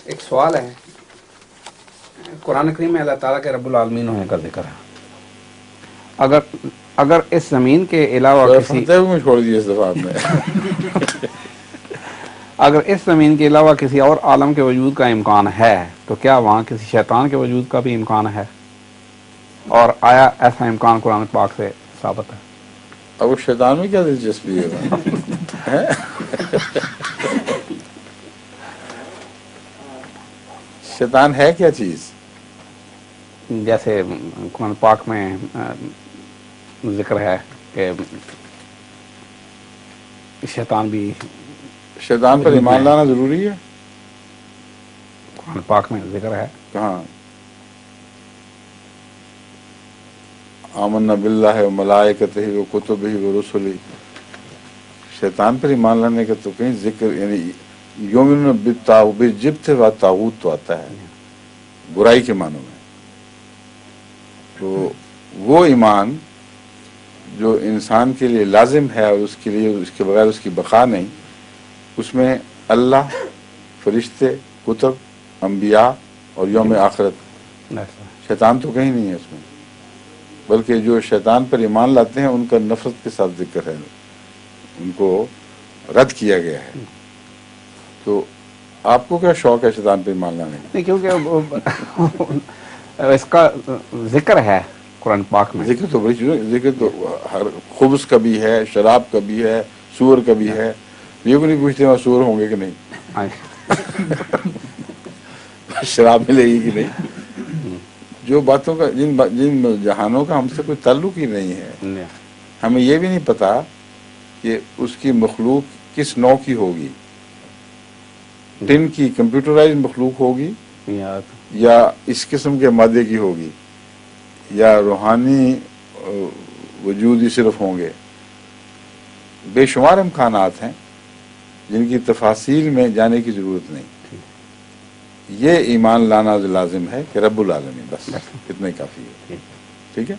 ایک سوال ہے، قرآن کریم میں اللہ تعالیٰ کے رب العالمین ہونے کا ذکر ہے، اگر اس زمین کے علاوہ کسی میں چھوڑ دیے اس دفعہ آپ نے اگر اس زمین کے علاوہ کسی اور عالم کے وجود کا امکان ہے تو کیا وہاں کسی شیطان کے وجود کا بھی امکان ہے؟ اور آیا ایسا امکان قرآن پاک سے ثابت ہے؟ اب وہ شیطان میں کیا دلچسپی ہے؟ شیطان ہے کیا چیز؟ جیسے قرآن پاک میں ذکر ہے کہ شیطان بھی شیطان پر ایمان لانا ضروری ہے؟ قرآن پاک میں ذکر ہے. کہاں؟ آمنا باللہ و ملائکتہ و کتبہ و رسلہ. شیطان پر ایمان لانے کا تو کہیں ذکر، یعنی یومن بالجبت و طاغوت تو آتا ہے برائی کے معنوں میں. تو وہ ایمان جو انسان کے لیے لازم ہے اور اس کے لیے اس کے بغیر اس کی بقا نہیں، اس میں اللہ، فرشتے، کتب، انبیاء اور یوم آخرت. شیطان تو کہیں نہیں ہے اس میں، بلکہ جو شیطان پر ایمان لاتے ہیں ان کا نفرت کے ساتھ ذکر ہے، ان کو رد کیا گیا ہے. تو آپ کو کیا شوق ہے شیطان پر ایمان لانے کا؟ نہیں، کیونکہ اس کا ذکر ہے قرآن پاک میں. ذکر تو بڑی چیز، ذکر تو ہر خبز کا بھی ہے، شراب کا بھی ہے، سور کا بھی ہے. یہ بھی نہیں پوچھتے وہاں سور ہوں گے کہ نہیں، شراب ملے گی کہ نہیں. جو باتوں کا جن جہانوں کا ہم سے کوئی تعلق ہی نہیں ہے. ہمیں یہ بھی نہیں پتا کہ اس کی مخلوق کس نوع کی ہوگی. ٹن کی کمپیوٹرائز مخلوق ہوگی یا اس قسم کے مادے کی ہوگی یا روحانی وجود ہی صرف ہوں گے. بے شمار امکانات ہیں جن کی تفاصیل میں جانے کی ضرورت نہیں. یہ ایمان لانا لازم ہے کہ رب العالمین، بس اتنا ہی کافی ہے. ٹھیک ہے.